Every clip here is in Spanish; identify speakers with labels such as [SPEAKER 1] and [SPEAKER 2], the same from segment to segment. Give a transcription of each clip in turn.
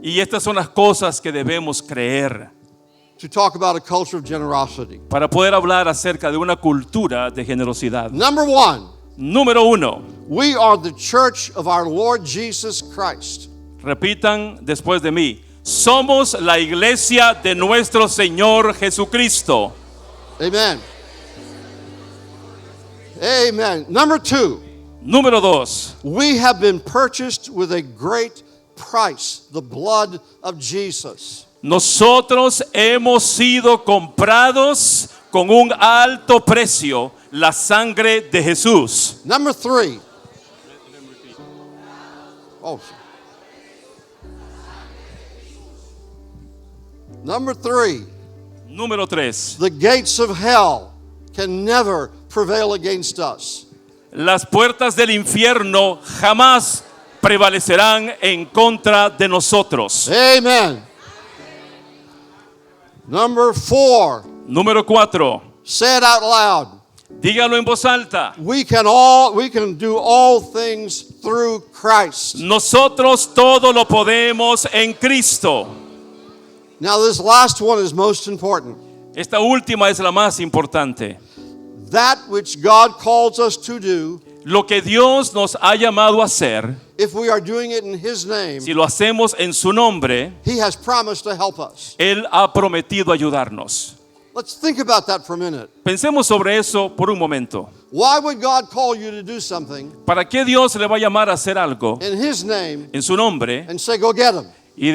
[SPEAKER 1] Y estas son las cosas que debemos creer
[SPEAKER 2] to talk about a culture of generosity.
[SPEAKER 1] para poder hablar acerca de una cultura de generosidad.
[SPEAKER 2] Number one,
[SPEAKER 1] Número 1,
[SPEAKER 2] we are the church of our Lord Jesus Christ.
[SPEAKER 1] repitan después de mí. Somos la iglesia de nuestro Señor Jesucristo.
[SPEAKER 2] Amen. Amen. Number two,
[SPEAKER 1] Número 2,
[SPEAKER 2] we have been purchased with a great price, the blood of Jesus.
[SPEAKER 1] nosotros hemos sido comprados con un alto precio, la sangre de Jesús.
[SPEAKER 2] Number three. Oh. Number three,
[SPEAKER 1] Número 3,
[SPEAKER 2] the gates of hell can never prevail against us.
[SPEAKER 1] las puertas del infierno jamás prevalecerán en contra de nosotros.
[SPEAKER 2] Amen. Number four,
[SPEAKER 1] Número 4,
[SPEAKER 2] say it out loud.
[SPEAKER 1] dígalo en voz alta.
[SPEAKER 2] We can do all things through Christ.
[SPEAKER 1] Nosotros todo lo podemos en Cristo.
[SPEAKER 2] Now this last one is most important.
[SPEAKER 1] Esta última es la más importante.
[SPEAKER 2] That which God calls us to do,
[SPEAKER 1] Lo que Dios nos ha llamado a hacer,
[SPEAKER 2] if we are doing it in His name,
[SPEAKER 1] si lo hacemos en su nombre,
[SPEAKER 2] He has promised to help us.
[SPEAKER 1] Él ha prometido ayudarnos.
[SPEAKER 2] Let's think about that for a minute.
[SPEAKER 1] Pensemos sobre eso por un momento.
[SPEAKER 2] Why would God call you to do something
[SPEAKER 1] ¿Para qué Dios le va a llamar a hacer algo
[SPEAKER 2] in His name
[SPEAKER 1] en su nombre
[SPEAKER 2] and say, go get him,
[SPEAKER 1] y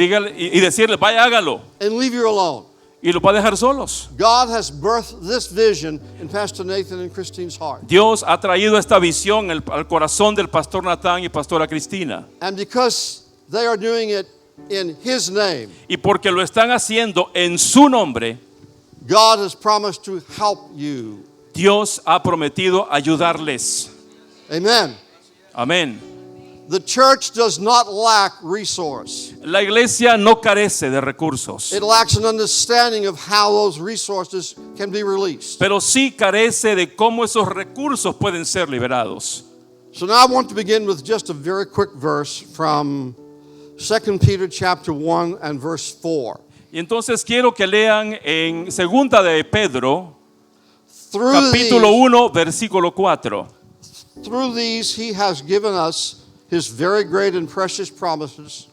[SPEAKER 1] decirle, vaya, hágalo?
[SPEAKER 2] and leave you alone?
[SPEAKER 1] Y lo va a dejar solos.
[SPEAKER 2] God has birthed this vision in Pastor Nathan and Christine's heart.
[SPEAKER 1] Dios ha traído esta visión al corazón del pastor Natán y pastora Cristina.
[SPEAKER 2] And because they are doing it in His name,
[SPEAKER 1] Y porque lo están haciendo en su nombre,
[SPEAKER 2] God has promised to help you.
[SPEAKER 1] Dios ha prometido ayudarles.
[SPEAKER 2] Amen.
[SPEAKER 1] Amén.
[SPEAKER 2] The church does not lack resource.
[SPEAKER 1] La iglesia no carece de recursos,
[SPEAKER 2] It lacks an understanding of how those resources can be released.
[SPEAKER 1] pero sí carece de cómo esos recursos pueden ser liberados.
[SPEAKER 2] So now I want to begin with just a very quick verse from 2 Peter chapter 1 and verse 4.
[SPEAKER 1] Y entonces quiero que lean en Segunda de Pedro,
[SPEAKER 2] Through
[SPEAKER 1] capítulo
[SPEAKER 2] these,
[SPEAKER 1] 1, versículo 4.
[SPEAKER 2] through these He has given us His very great and precious promises,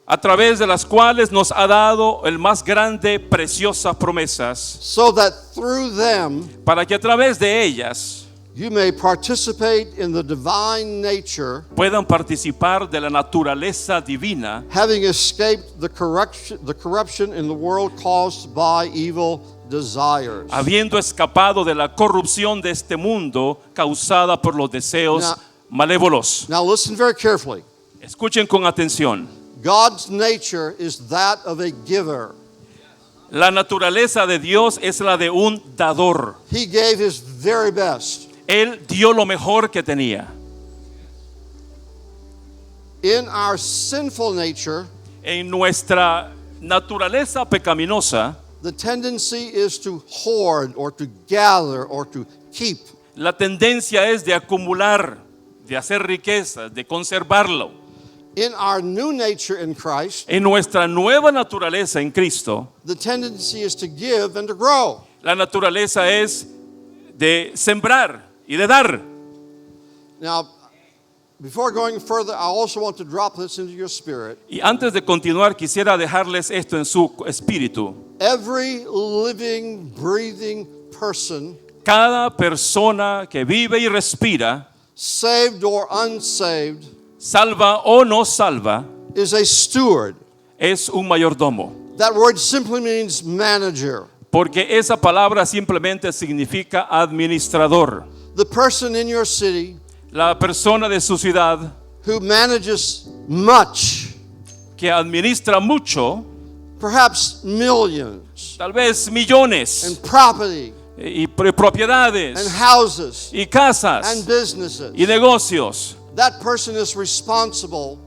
[SPEAKER 1] A través de las cuales nos ha dado el más grande, preciosas promesas,
[SPEAKER 2] so that through them
[SPEAKER 1] para que a través de ellas
[SPEAKER 2] you may participate in the divine nature,
[SPEAKER 1] puedan participar de la naturaleza divina,
[SPEAKER 2] having escaped the corruption in the world caused by evil desires.
[SPEAKER 1] habiendo escapado de la corrupción de este mundo causada por los deseos malévolos.
[SPEAKER 2] Now listen very carefully.
[SPEAKER 1] Escuchen con atención.
[SPEAKER 2] God's nature is that of a giver.
[SPEAKER 1] La naturaleza de Dios es la de un dador.
[SPEAKER 2] He gave His very best.
[SPEAKER 1] Él dio lo mejor que tenía.
[SPEAKER 2] In our sinful nature,
[SPEAKER 1] En nuestra naturaleza pecaminosa,
[SPEAKER 2] the tendency is to hoard or to gather or to keep.
[SPEAKER 1] la tendencia es de acumular, de hacer riquezas, de conservarlo.
[SPEAKER 2] In our new nature in Christ,
[SPEAKER 1] En nuestra nueva naturaleza en Cristo,
[SPEAKER 2] the tendency is to give and to grow.
[SPEAKER 1] la naturaleza es de sembrar y de dar.
[SPEAKER 2] Now, before going further, I also want to drop this into your spirit.
[SPEAKER 1] Y antes de continuar, quisiera dejarles esto en su espíritu.
[SPEAKER 2] Every living, breathing person,
[SPEAKER 1] Cada persona que vive y respira,
[SPEAKER 2] saved or unsaved,
[SPEAKER 1] salva o no salva,
[SPEAKER 2] is a steward.
[SPEAKER 1] es un mayordomo.
[SPEAKER 2] That word simply means manager.
[SPEAKER 1] Porque esa palabra simplemente significa administrador.
[SPEAKER 2] The person in your city
[SPEAKER 1] La persona de su ciudad
[SPEAKER 2] who manages much,
[SPEAKER 1] que administra mucho,
[SPEAKER 2] perhaps millions,
[SPEAKER 1] tal vez millones,
[SPEAKER 2] and property,
[SPEAKER 1] y propiedades,
[SPEAKER 2] and houses,
[SPEAKER 1] y casas,
[SPEAKER 2] and businesses.
[SPEAKER 1] y negocios.
[SPEAKER 2] That person is responsible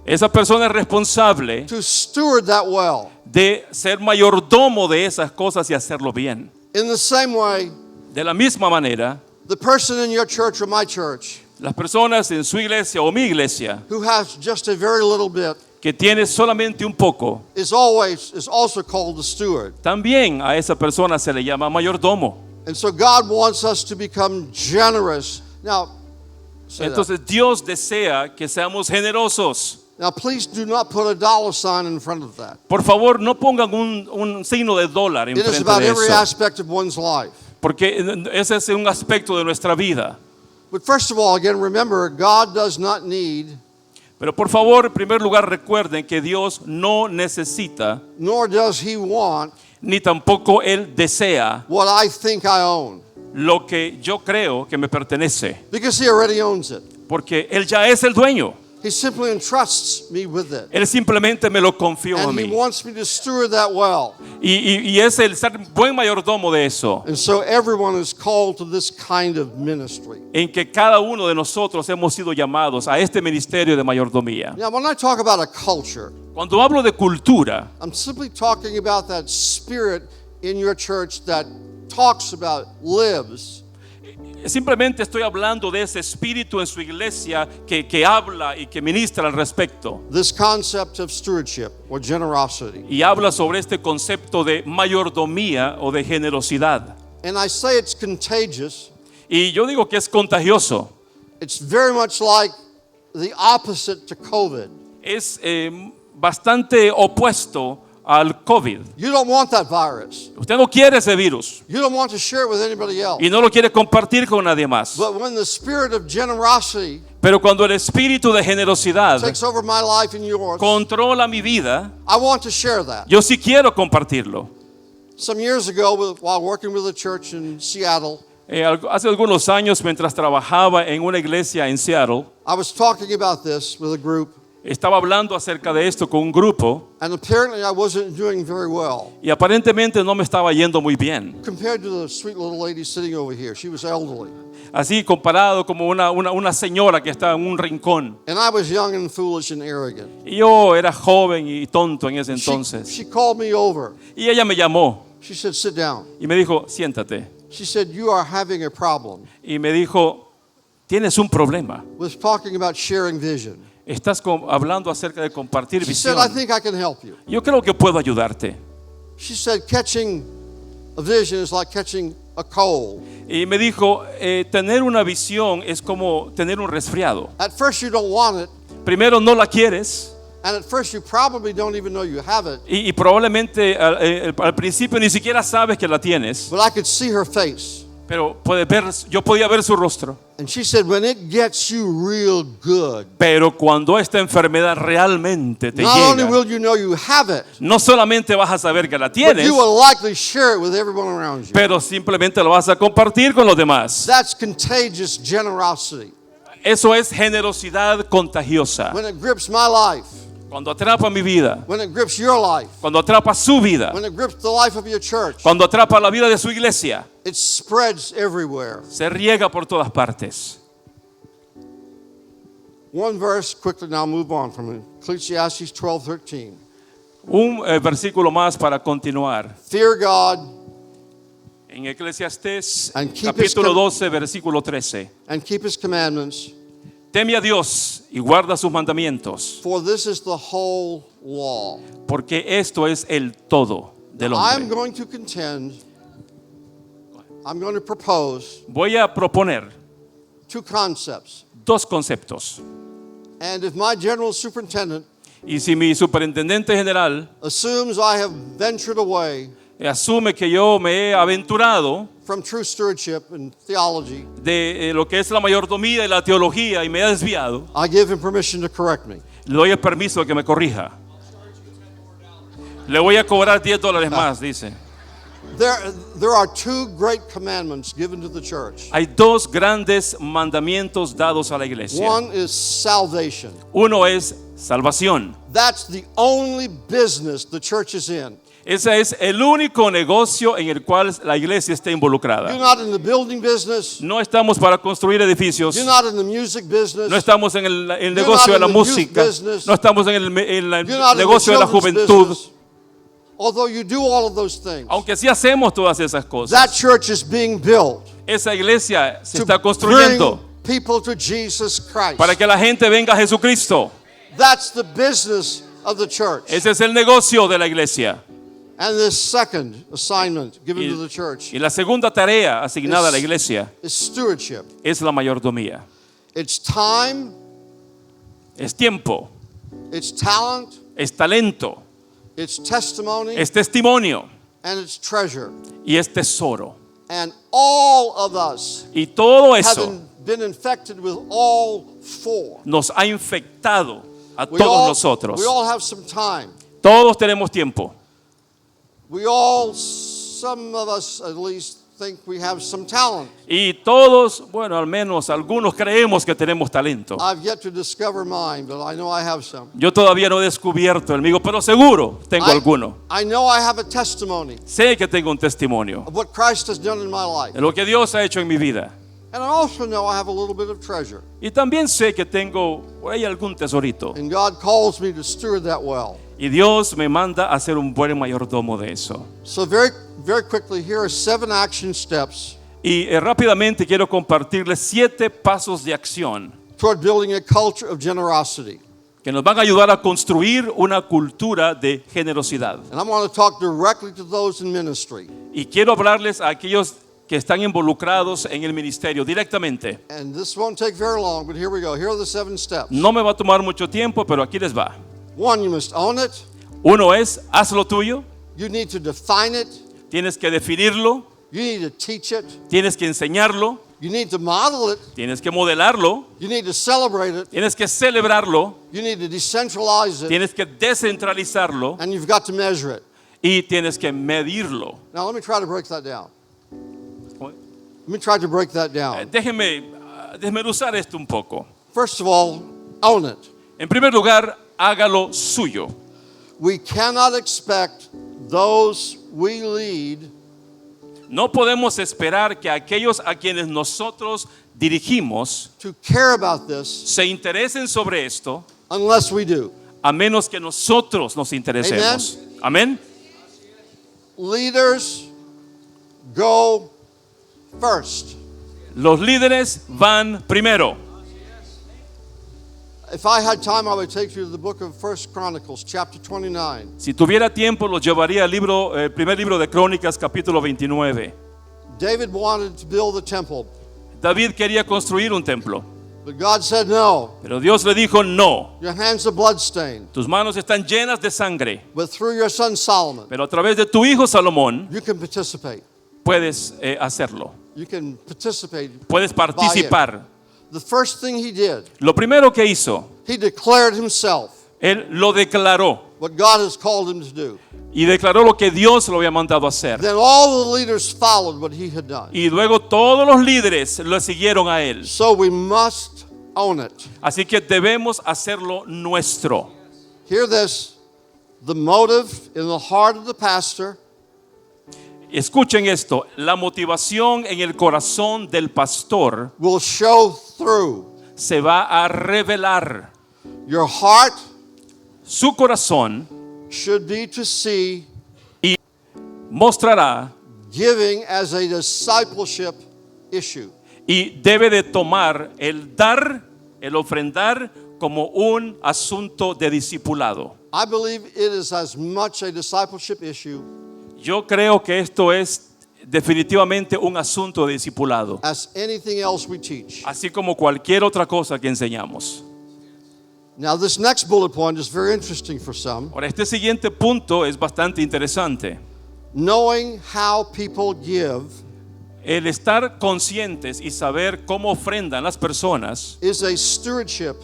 [SPEAKER 1] Esa persona es responsable
[SPEAKER 2] to steward that well.
[SPEAKER 1] de ser mayordomo de esas cosas y hacerlo bien.
[SPEAKER 2] In the same way,
[SPEAKER 1] De la misma manera,
[SPEAKER 2] the person in your church or my church
[SPEAKER 1] las personas en su iglesia o mi iglesia
[SPEAKER 2] who has just a very little bit,
[SPEAKER 1] que tiene solamente un poco,
[SPEAKER 2] is also called the steward.
[SPEAKER 1] también a esa persona se le llama mayordomo.
[SPEAKER 2] And so God wants us to become generous. Now, say that.
[SPEAKER 1] Entonces Dios desea que seamos generosos.
[SPEAKER 2] Now, please do not put a dollar sign in front of that.
[SPEAKER 1] Por favor, no pongan un signo de dólar
[SPEAKER 2] It is
[SPEAKER 1] enfrente
[SPEAKER 2] about
[SPEAKER 1] de
[SPEAKER 2] every
[SPEAKER 1] eso,
[SPEAKER 2] aspect of one's life.
[SPEAKER 1] porque ese es un aspecto de nuestra vida.
[SPEAKER 2] But first of all, again, remember, God does not need,
[SPEAKER 1] Pero por favor, en primer lugar, recuerden que Dios no necesita,
[SPEAKER 2] nor does He want,
[SPEAKER 1] ni tampoco Él desea
[SPEAKER 2] what I think I own,
[SPEAKER 1] lo que yo creo que me pertenece,
[SPEAKER 2] because He already owns it.
[SPEAKER 1] porque Él ya es el dueño.
[SPEAKER 2] He simply entrusts me with it.
[SPEAKER 1] Él simplemente me lo confió a
[SPEAKER 2] And He
[SPEAKER 1] mí.
[SPEAKER 2] wants me to steward that well.
[SPEAKER 1] Y es el ser buen mayordomo de eso,
[SPEAKER 2] And so everyone is called to this kind of ministry.
[SPEAKER 1] en que cada uno de nosotros hemos sido llamados a este ministerio de mayordomía.
[SPEAKER 2] Now, when I talk about a culture,
[SPEAKER 1] Cuando hablo de cultura,
[SPEAKER 2] I'm simply talking about that spirit in your church that talks about, lives,
[SPEAKER 1] simplemente estoy hablando de ese espíritu en su iglesia que habla y que ministra al respecto.
[SPEAKER 2] this concept of stewardship or generosity.
[SPEAKER 1] Y habla sobre este concepto de mayordomía o de generosidad.
[SPEAKER 2] And I say it's contagious.
[SPEAKER 1] Y yo digo que es contagioso.
[SPEAKER 2] It's very much like the opposite to COVID.
[SPEAKER 1] Es bastante opuesto al COVID.
[SPEAKER 2] You don't want that virus.
[SPEAKER 1] Usted no quiere ese virus
[SPEAKER 2] You don't want to share it with anybody else.
[SPEAKER 1] y no lo quiere compartir con nadie más.
[SPEAKER 2] But when the spirit of generosity
[SPEAKER 1] Pero cuando el espíritu de generosidad
[SPEAKER 2] takes over my life and yours,
[SPEAKER 1] controla mi vida,
[SPEAKER 2] I want to share that.
[SPEAKER 1] yo sí quiero compartirlo.
[SPEAKER 2] Some years ago, while working with a church in Seattle,
[SPEAKER 1] Hace algunos años, mientras trabajaba en una iglesia en Seattle,
[SPEAKER 2] I was talking about this with a group,
[SPEAKER 1] estaba hablando acerca de esto con un grupo
[SPEAKER 2] and apparently I wasn't doing very well
[SPEAKER 1] y aparentemente no me estaba yendo muy bien.
[SPEAKER 2] compared to the sweet little lady sitting over here. She was elderly.
[SPEAKER 1] Así comparado como una señora que estaba en un rincón.
[SPEAKER 2] And I was young and foolish and arrogant.
[SPEAKER 1] Y yo era joven y tonto en ese entonces.
[SPEAKER 2] She called me over.
[SPEAKER 1] Y ella me llamó
[SPEAKER 2] She said, sit down.
[SPEAKER 1] y me dijo, siéntate.
[SPEAKER 2] She said, you are having a problem
[SPEAKER 1] Y me dijo, tienes un problema.
[SPEAKER 2] with talking about sharing vision.
[SPEAKER 1] Estás hablando acerca de compartir
[SPEAKER 2] She said, I
[SPEAKER 1] visión.
[SPEAKER 2] think I can help you.
[SPEAKER 1] Yo creo que puedo ayudarte.
[SPEAKER 2] She said, catching a vision is like catching a cold.
[SPEAKER 1] Y me dijo, tener una visión es como tener un resfriado.
[SPEAKER 2] At first you don't want it,
[SPEAKER 1] Primero no la quieres
[SPEAKER 2] and at first you probably don't even know you have it,
[SPEAKER 1] y probablemente al principio ni siquiera sabes que la tienes,
[SPEAKER 2] but I could see her face.
[SPEAKER 1] pero yo podía ver su rostro.
[SPEAKER 2] And she said, when it gets you real good,
[SPEAKER 1] Pero cuando esta enfermedad realmente te
[SPEAKER 2] not only
[SPEAKER 1] llega,
[SPEAKER 2] will you know you have it,
[SPEAKER 1] no solamente vas a saber que la
[SPEAKER 2] but
[SPEAKER 1] tienes,
[SPEAKER 2] you will likely share it with everyone around you.
[SPEAKER 1] pero simplemente lo vas a compartir con los demás.
[SPEAKER 2] That's contagious generosity.
[SPEAKER 1] Eso es generosidad contagiosa.
[SPEAKER 2] When it grips my life,
[SPEAKER 1] Cuando atrapa mi vida,
[SPEAKER 2] when it grips your life,
[SPEAKER 1] cuando atrapa su vida,
[SPEAKER 2] when it grips the life of your church,
[SPEAKER 1] cuando atrapa la vida de su iglesia,
[SPEAKER 2] it spreads everywhere.
[SPEAKER 1] se riega por todas partes.
[SPEAKER 2] One verse, quickly now move on from Ecclesiastes 12:13.
[SPEAKER 1] Un versículo más para continuar.
[SPEAKER 2] Fear God
[SPEAKER 1] En Eclesiastés
[SPEAKER 2] And keep
[SPEAKER 1] capítulo
[SPEAKER 2] his
[SPEAKER 1] 12, versículo 13.
[SPEAKER 2] and keep his commandments,
[SPEAKER 1] Teme a Dios y guarda sus mandamientos,
[SPEAKER 2] for this is the whole law.
[SPEAKER 1] porque esto es el todo del
[SPEAKER 2] I'm
[SPEAKER 1] hombre.
[SPEAKER 2] going to contend, I'm going to propose
[SPEAKER 1] Voy a proponer
[SPEAKER 2] two concepts.
[SPEAKER 1] dos conceptos.
[SPEAKER 2] And if my general superintendent
[SPEAKER 1] Y si mi superintendente general
[SPEAKER 2] assumes I have ventured away
[SPEAKER 1] asume que yo me he aventurado
[SPEAKER 2] from true stewardship and theology,
[SPEAKER 1] de lo que es la mayordomía y la teología y me he desviado,
[SPEAKER 2] I give him permission to correct me.
[SPEAKER 1] le doy el permiso de que me corrija. Le voy a cobrar $10 más, dice.
[SPEAKER 2] There are two great commandments given to the church.
[SPEAKER 1] Hay dos grandes mandamientos dados a la iglesia.
[SPEAKER 2] One is salvation.
[SPEAKER 1] Uno es salvación.
[SPEAKER 2] That's the only business the church is in.
[SPEAKER 1] Ese es el único negocio en el cual la iglesia está
[SPEAKER 2] You're
[SPEAKER 1] involucrada.
[SPEAKER 2] not in the building business.
[SPEAKER 1] No estamos para construir edificios.
[SPEAKER 2] You're not in the music business.
[SPEAKER 1] No estamos en el
[SPEAKER 2] You're
[SPEAKER 1] negocio de
[SPEAKER 2] not
[SPEAKER 1] la
[SPEAKER 2] in the youth
[SPEAKER 1] música.
[SPEAKER 2] business.
[SPEAKER 1] No estamos en el
[SPEAKER 2] You're not in the
[SPEAKER 1] negocio de la
[SPEAKER 2] children's
[SPEAKER 1] juventud.
[SPEAKER 2] business. Although you do all of those things,
[SPEAKER 1] Aunque sí hacemos todas esas
[SPEAKER 2] that
[SPEAKER 1] cosas.
[SPEAKER 2] church is being built
[SPEAKER 1] Esa iglesia se
[SPEAKER 2] to
[SPEAKER 1] está
[SPEAKER 2] bring
[SPEAKER 1] construyendo
[SPEAKER 2] people to Jesus Christ.
[SPEAKER 1] para que la gente venga a Jesucristo.
[SPEAKER 2] That's the business of the church.
[SPEAKER 1] Ese es el negocio de la iglesia.
[SPEAKER 2] And this second assignment given to the church
[SPEAKER 1] Y la segunda tarea asignada a la iglesia
[SPEAKER 2] is stewardship.
[SPEAKER 1] es la mayordomía.
[SPEAKER 2] It's time,
[SPEAKER 1] Es tiempo,
[SPEAKER 2] it's talent,
[SPEAKER 1] es talento,
[SPEAKER 2] it's testimony,
[SPEAKER 1] es testimonio
[SPEAKER 2] and it's treasure.
[SPEAKER 1] y es tesoro.
[SPEAKER 2] And all of us
[SPEAKER 1] Y todo eso
[SPEAKER 2] having been infected with all four.
[SPEAKER 1] nos ha infectado a
[SPEAKER 2] We
[SPEAKER 1] todos
[SPEAKER 2] all,
[SPEAKER 1] nosotros.
[SPEAKER 2] we all have some time.
[SPEAKER 1] Todos tenemos tiempo.
[SPEAKER 2] We all, some of us at least, think we have some talent.
[SPEAKER 1] Y todos, bueno, al menos algunos creemos que tenemos talento.
[SPEAKER 2] I've yet to discover mine, but I know I have some.
[SPEAKER 1] Yo todavía no he descubierto el mío, pero seguro tengo alguno.
[SPEAKER 2] I know I have a testimony
[SPEAKER 1] Sé que tengo un testimonio
[SPEAKER 2] of what Christ has done in my life.
[SPEAKER 1] de lo que Dios ha hecho en mi vida.
[SPEAKER 2] And I also know I have a little bit of treasure.
[SPEAKER 1] Y también sé que tengo por ahí algún tesorito.
[SPEAKER 2] And God calls me to steward that well.
[SPEAKER 1] Y Dios me manda a ser un buen mayordomo de eso.
[SPEAKER 2] So very quickly, here are 7 action steps
[SPEAKER 1] Y rápidamente quiero compartirles 7 pasos de acción
[SPEAKER 2] toward building a culture of generosity.
[SPEAKER 1] que nos van a ayudar a construir una cultura de generosidad.
[SPEAKER 2] And I want to talk directly to those in ministry.
[SPEAKER 1] Y quiero hablarles a aquellos que están involucrados en el ministerio directamente.
[SPEAKER 2] And this won't take very long, but here we go. Here are the 7 steps.
[SPEAKER 1] No me va a tomar mucho tiempo, pero aquí les va.
[SPEAKER 2] 1, you must own it.
[SPEAKER 1] Uno es, haz lo tuyo.
[SPEAKER 2] You need to define it.
[SPEAKER 1] Tienes que definirlo,
[SPEAKER 2] You need to teach it.
[SPEAKER 1] tienes que enseñarlo,
[SPEAKER 2] You need to model it.
[SPEAKER 1] tienes que modelarlo,
[SPEAKER 2] You need to celebrate it.
[SPEAKER 1] tienes que celebrarlo,
[SPEAKER 2] You need to decentralize it.
[SPEAKER 1] tienes que descentralizarlo
[SPEAKER 2] And you've got to measure it.
[SPEAKER 1] y tienes que medirlo.
[SPEAKER 2] Now, let me try to break that down. Let me try to break that down.
[SPEAKER 1] Déjenme desmenuzar esto un poco.
[SPEAKER 2] First of all, own it.
[SPEAKER 1] En primer lugar, hágalo suyo.
[SPEAKER 2] We cannot expect those we lead
[SPEAKER 1] No podemos esperar que aquellos a quienes nosotros dirigimos
[SPEAKER 2] to care about this
[SPEAKER 1] se interesen sobre esto,
[SPEAKER 2] unless we do.
[SPEAKER 1] a menos que nosotros nos interesemos. Amén.
[SPEAKER 2] Leaders go first.
[SPEAKER 1] Los líderes van primero.
[SPEAKER 2] If I had time, I would take you to the book of 1 Chronicles, chapter 29.
[SPEAKER 1] Si tuviera tiempo, los llevaría al libro, el primer libro de Crónicas, capítulo 29.
[SPEAKER 2] David wanted to build the temple,
[SPEAKER 1] David quería construir un templo,
[SPEAKER 2] but God said, no,
[SPEAKER 1] pero Dios le dijo, no,
[SPEAKER 2] your hands are bloodstained.
[SPEAKER 1] tus manos están llenas de sangre,
[SPEAKER 2] But through your son Solomon,
[SPEAKER 1] pero a través de tu hijo Salomón
[SPEAKER 2] you can participate.
[SPEAKER 1] puedes hacerlo,
[SPEAKER 2] You can participate.
[SPEAKER 1] puedes participar.
[SPEAKER 2] The first thing he did,
[SPEAKER 1] Lo primero que hizo,
[SPEAKER 2] he declared himself
[SPEAKER 1] él lo declaró
[SPEAKER 2] what God has called him to do.
[SPEAKER 1] y declaró lo que Dios lo había mandado a hacer.
[SPEAKER 2] Then all the leaders followed what he had done.
[SPEAKER 1] Y luego todos los líderes lo siguieron a él.
[SPEAKER 2] So we must own it.
[SPEAKER 1] Así que debemos hacerlo nuestro.
[SPEAKER 2] Hear this. The motive in the heart of the pastor
[SPEAKER 1] Escuchen esto, la motivación en el corazón del pastor
[SPEAKER 2] will show through.
[SPEAKER 1] se va a revelar.
[SPEAKER 2] Your heart
[SPEAKER 1] Su corazón
[SPEAKER 2] should be to see
[SPEAKER 1] mostrará
[SPEAKER 2] giving as a discipleship issue.
[SPEAKER 1] y debe de tomar el dar, el ofrendar como un asunto de discipulado.
[SPEAKER 2] I believe it is as much a discipleship issue
[SPEAKER 1] Yo creo que esto es definitivamente un asunto de discipulado,
[SPEAKER 2] as anything else we teach.
[SPEAKER 1] así como cualquier otra cosa que enseñamos.
[SPEAKER 2] Now, this next bullet point is very interesting for some.
[SPEAKER 1] Ahora, este siguiente punto es bastante interesante.
[SPEAKER 2] Knowing how people give
[SPEAKER 1] El estar conscientes y saber cómo ofrendan las personas
[SPEAKER 2] is a stewardship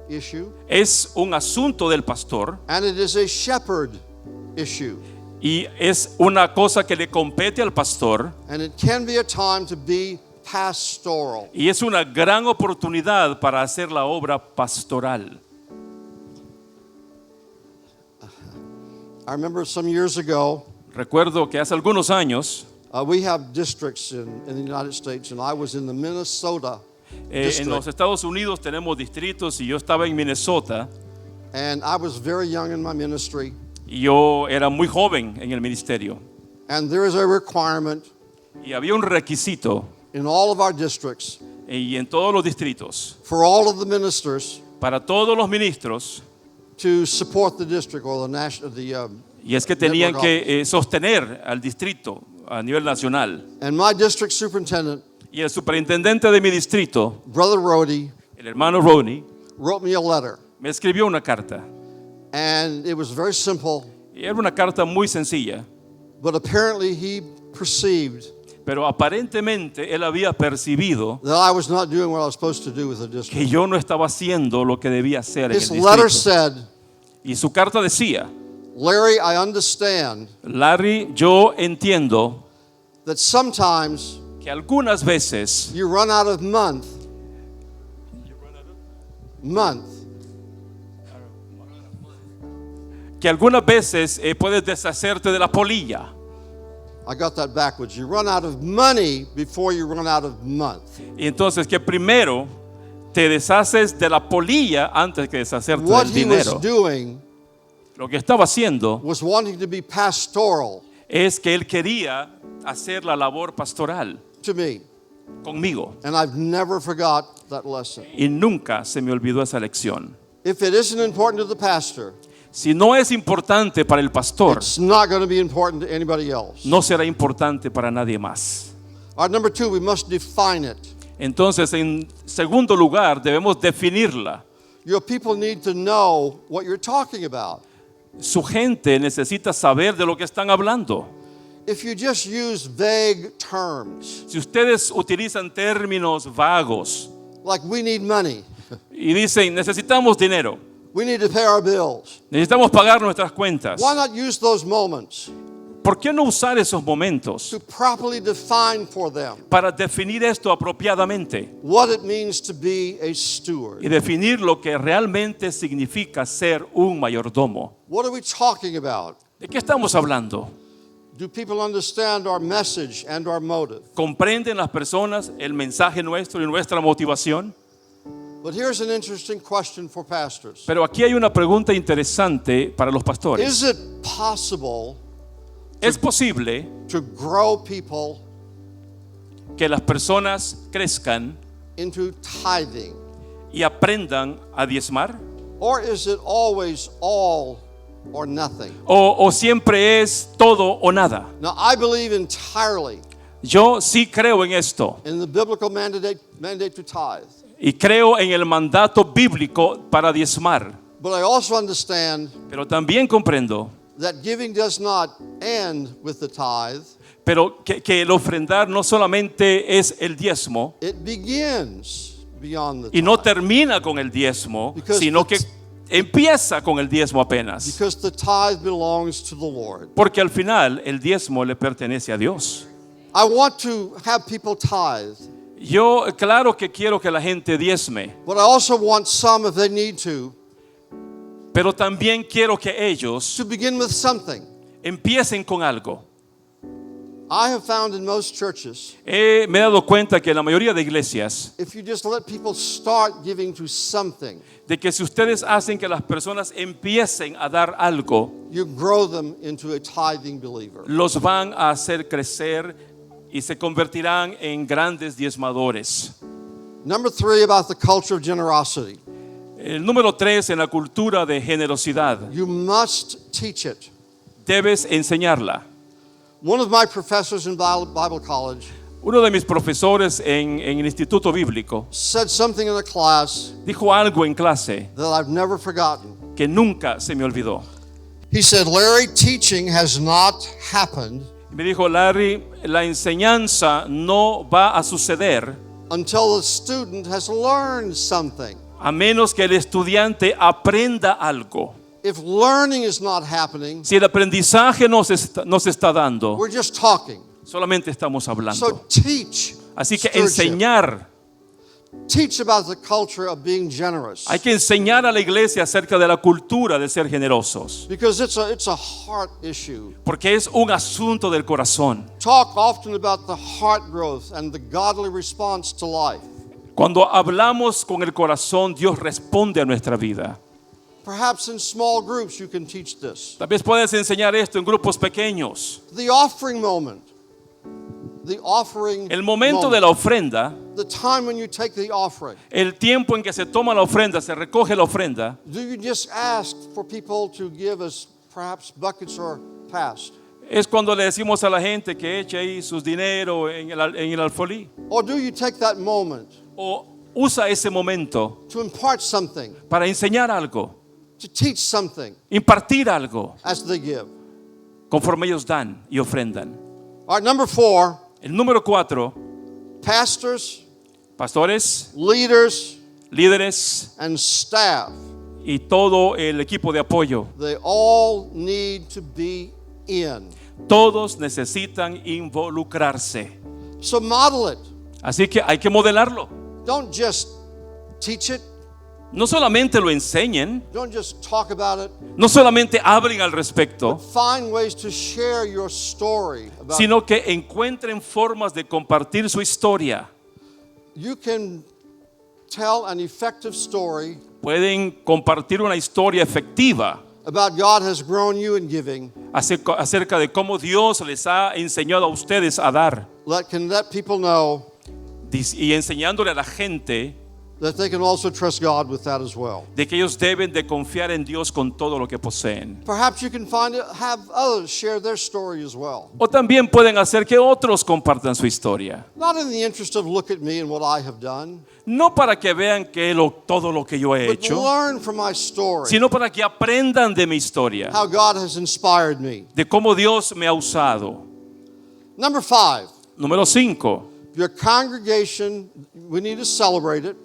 [SPEAKER 2] issue,
[SPEAKER 1] es un asunto del pastor
[SPEAKER 2] and it is a shepherd issue.
[SPEAKER 1] y es una cosa que le compete al pastor
[SPEAKER 2] And it can be a time to be pastoral.
[SPEAKER 1] y es una gran oportunidad para hacer la obra pastoral.
[SPEAKER 2] I remember some years ago,
[SPEAKER 1] Recuerdo que hace algunos años
[SPEAKER 2] we have districts in the United States, and I was in the Minnesota
[SPEAKER 1] en
[SPEAKER 2] district.
[SPEAKER 1] los Estados Unidos tenemos distritos y yo estaba en Minnesota
[SPEAKER 2] And I was very young in my ministry.
[SPEAKER 1] y yo era muy joven en el ministerio
[SPEAKER 2] And there is a requirement
[SPEAKER 1] y había un requisito
[SPEAKER 2] in all of our districts
[SPEAKER 1] y en todos los distritos
[SPEAKER 2] for all of the ministers
[SPEAKER 1] para todos los ministros
[SPEAKER 2] to support the district or the national,
[SPEAKER 1] Y es que tenían
[SPEAKER 2] network
[SPEAKER 1] que
[SPEAKER 2] office.
[SPEAKER 1] sostener al distrito a nivel nacional.
[SPEAKER 2] And my district superintendent,
[SPEAKER 1] Y el superintendente de mi distrito,
[SPEAKER 2] Brother Rhodey,
[SPEAKER 1] el hermano Ronnie,
[SPEAKER 2] wrote me a letter.
[SPEAKER 1] me escribió una carta.
[SPEAKER 2] And it was very simple,
[SPEAKER 1] Y era una carta muy sencilla,
[SPEAKER 2] but apparently he perceived
[SPEAKER 1] pero aparentemente él había percibido
[SPEAKER 2] that I was not doing what I was supposed to do with the
[SPEAKER 1] que
[SPEAKER 2] district.
[SPEAKER 1] yo no estaba haciendo lo que debía hacer en
[SPEAKER 2] His
[SPEAKER 1] el
[SPEAKER 2] letter
[SPEAKER 1] distrito.
[SPEAKER 2] said,
[SPEAKER 1] Y su carta decía:
[SPEAKER 2] Larry, I understand
[SPEAKER 1] Larry, yo entiendo
[SPEAKER 2] that sometimes
[SPEAKER 1] que algunas veces
[SPEAKER 2] you run out of month.
[SPEAKER 1] puedes deshacerte de la polilla.
[SPEAKER 2] I got that backwards. You run out of money before you run out of month.
[SPEAKER 1] Y entonces que primero te deshaces de la polilla antes que deshacerte
[SPEAKER 2] What
[SPEAKER 1] del
[SPEAKER 2] he was
[SPEAKER 1] dinero.
[SPEAKER 2] doing
[SPEAKER 1] Lo que estaba haciendo
[SPEAKER 2] was wanting to be pastoral
[SPEAKER 1] es que él quería hacer la labor pastoral
[SPEAKER 2] to me.
[SPEAKER 1] conmigo.
[SPEAKER 2] And I've never forgot that lesson.
[SPEAKER 1] Y nunca se me olvidó esa lección.
[SPEAKER 2] If it isn't important to the pastor,
[SPEAKER 1] Si no es importante para el pastor,
[SPEAKER 2] it's not going to be important to anybody else.
[SPEAKER 1] no será importante para nadie más.
[SPEAKER 2] All right, number 2, we must define it.
[SPEAKER 1] Entonces, en segundo lugar, debemos definirla.
[SPEAKER 2] Your people need to know what you're talking about.
[SPEAKER 1] Su gente necesita saber de lo que están hablando.
[SPEAKER 2] If you just use vague terms,
[SPEAKER 1] Si ustedes utilizan términos vagos
[SPEAKER 2] like we need money,
[SPEAKER 1] y dicen necesitamos dinero,
[SPEAKER 2] we need to pay our bills,
[SPEAKER 1] necesitamos pagar nuestras cuentas,
[SPEAKER 2] why not use those moments
[SPEAKER 1] ¿por qué no usar esos momentos
[SPEAKER 2] to properly define for them
[SPEAKER 1] para definir esto apropiadamente
[SPEAKER 2] what it means to be a steward?
[SPEAKER 1] y definir lo que realmente significa ser un mayordomo?
[SPEAKER 2] What are we talking about?
[SPEAKER 1] ¿De qué estamos hablando?
[SPEAKER 2] Do people understand our message and our motive?
[SPEAKER 1] ¿Comprenden las personas el mensaje nuestro y nuestra motivación?
[SPEAKER 2] But here's an interesting question for pastors.
[SPEAKER 1] Pero aquí hay una pregunta interesante para los pastores.
[SPEAKER 2] Is it possible
[SPEAKER 1] ¿Es posible
[SPEAKER 2] to grow people
[SPEAKER 1] que las personas crezcan
[SPEAKER 2] into tithing?
[SPEAKER 1] y aprendan a diezmar?
[SPEAKER 2] Or is it always all or nothing?
[SPEAKER 1] ¿O siempre es todo o nada?
[SPEAKER 2] Now, I believe entirely
[SPEAKER 1] Yo sí creo en esto
[SPEAKER 2] in the biblical mandate to tithe.
[SPEAKER 1] y creo en el mandato bíblico para diezmar.
[SPEAKER 2] But I also understand
[SPEAKER 1] Pero también comprendo
[SPEAKER 2] that giving does not end with the tithe.
[SPEAKER 1] pero que el ofrendar no solamente es el diezmo
[SPEAKER 2] It begins beyond the
[SPEAKER 1] y no
[SPEAKER 2] tithe.
[SPEAKER 1] termina con el diezmo,
[SPEAKER 2] Because
[SPEAKER 1] sino que empieza con el diezmo apenas.
[SPEAKER 2] Because the tithe belongs to the Lord.
[SPEAKER 1] Porque al final el diezmo le pertenece a Dios.
[SPEAKER 2] I want to have people tithe,
[SPEAKER 1] Yo claro que quiero que la gente diezme,
[SPEAKER 2] but I also want some, if they need to
[SPEAKER 1] pero también quiero que ellos
[SPEAKER 2] begin with something.
[SPEAKER 1] empiecen con algo.
[SPEAKER 2] I have found in most churches,
[SPEAKER 1] Me he dado cuenta que en la mayoría de iglesias,
[SPEAKER 2] if you just let people start giving to something,
[SPEAKER 1] de que si ustedes hacen que las personas empiecen a dar algo,
[SPEAKER 2] you grow them into a tithing believer.
[SPEAKER 1] los van a hacer crecer y se convertirán en grandes diezmadores.
[SPEAKER 2] Number 3, about the culture of generosity.
[SPEAKER 1] El número 3, en la cultura de generosidad,
[SPEAKER 2] You must teach it.
[SPEAKER 1] debes enseñarla.
[SPEAKER 2] One of my professors in Bible college
[SPEAKER 1] Uno de mis profesores en el instituto bíblico
[SPEAKER 2] said something in a class
[SPEAKER 1] dijo algo en clase
[SPEAKER 2] that I've never forgotten.
[SPEAKER 1] que nunca se me olvidó.
[SPEAKER 2] He said, Larry, teaching has not happened
[SPEAKER 1] Me dijo, Larry, la enseñanza no va a suceder
[SPEAKER 2] until the student has learned something.
[SPEAKER 1] a menos que el estudiante aprenda algo.
[SPEAKER 2] If learning is not happening,
[SPEAKER 1] Si el aprendizaje no se está dando,
[SPEAKER 2] we're just talking.
[SPEAKER 1] solamente estamos
[SPEAKER 2] So
[SPEAKER 1] hablando.
[SPEAKER 2] teach.
[SPEAKER 1] Así que
[SPEAKER 2] stewardship.
[SPEAKER 1] enseñar,
[SPEAKER 2] Teach about the culture of being generous.
[SPEAKER 1] hay que enseñar a la iglesia acerca de la cultura de ser generosos,
[SPEAKER 2] Because it's a heart issue.
[SPEAKER 1] porque es un asunto del corazón.
[SPEAKER 2] Talk often about the heart growth and the godly response to life.
[SPEAKER 1] Cuando hablamos con el corazón, Dios responde a nuestra vida.
[SPEAKER 2] Perhaps in small groups you can teach this.
[SPEAKER 1] Tal vez puedes enseñar esto en grupos pequeños.
[SPEAKER 2] The offering moment. The offering
[SPEAKER 1] El momento
[SPEAKER 2] moment.
[SPEAKER 1] de la ofrenda,
[SPEAKER 2] The the time when you take the offering,
[SPEAKER 1] El tiempo en que se toma la ofrenda, se recoge la ofrenda,
[SPEAKER 2] do you just ask for people to give us perhaps buckets or past?
[SPEAKER 1] es cuando le decimos a la gente que eche ahí sus dinero en el alfolí.
[SPEAKER 2] Or do you take that moment
[SPEAKER 1] O usa ese momento
[SPEAKER 2] to impart something,
[SPEAKER 1] para enseñar algo,
[SPEAKER 2] to teach something
[SPEAKER 1] impartir algo,
[SPEAKER 2] as they give?
[SPEAKER 1] conforme ellos dan y ofrendan.
[SPEAKER 2] All right, number 4,
[SPEAKER 1] El número 4,
[SPEAKER 2] pastors,
[SPEAKER 1] pastores,
[SPEAKER 2] leaders,
[SPEAKER 1] líderes
[SPEAKER 2] and staff,
[SPEAKER 1] y todo el equipo de apoyo.
[SPEAKER 2] they all need to be in.
[SPEAKER 1] Todos necesitan involucrarse.
[SPEAKER 2] So model it.
[SPEAKER 1] Así que hay que modelarlo.
[SPEAKER 2] Don't just teach it.
[SPEAKER 1] No solamente lo enseñen,
[SPEAKER 2] Don't just talk about it.
[SPEAKER 1] no solamente hablen al respecto,
[SPEAKER 2] Find ways to share your story about
[SPEAKER 1] sino que encuentren formas de compartir su historia.
[SPEAKER 2] You can tell an effective story
[SPEAKER 1] Pueden compartir una historia efectiva
[SPEAKER 2] about God has grown you in giving.
[SPEAKER 1] acerca de cómo Dios les ha enseñado a ustedes a dar.
[SPEAKER 2] Can let people know
[SPEAKER 1] Y enseñándole a la gente
[SPEAKER 2] that they can also trust God with that as well.
[SPEAKER 1] de que ellos deben de confiar en Dios con todo lo que poseen.
[SPEAKER 2] Perhaps you can have others share their story as well.
[SPEAKER 1] O también pueden hacer que otros compartan su historia.
[SPEAKER 2] Not in the interest of look at me and what I have done,
[SPEAKER 1] No para que vean todo lo que yo he
[SPEAKER 2] but
[SPEAKER 1] hecho,
[SPEAKER 2] learn from my story
[SPEAKER 1] sino para que aprendan de mi historia,
[SPEAKER 2] how God has inspired me.
[SPEAKER 1] de cómo Dios me ha usado.
[SPEAKER 2] Number 5,
[SPEAKER 1] Número 5,
[SPEAKER 2] your congregation, we need to celebrate it.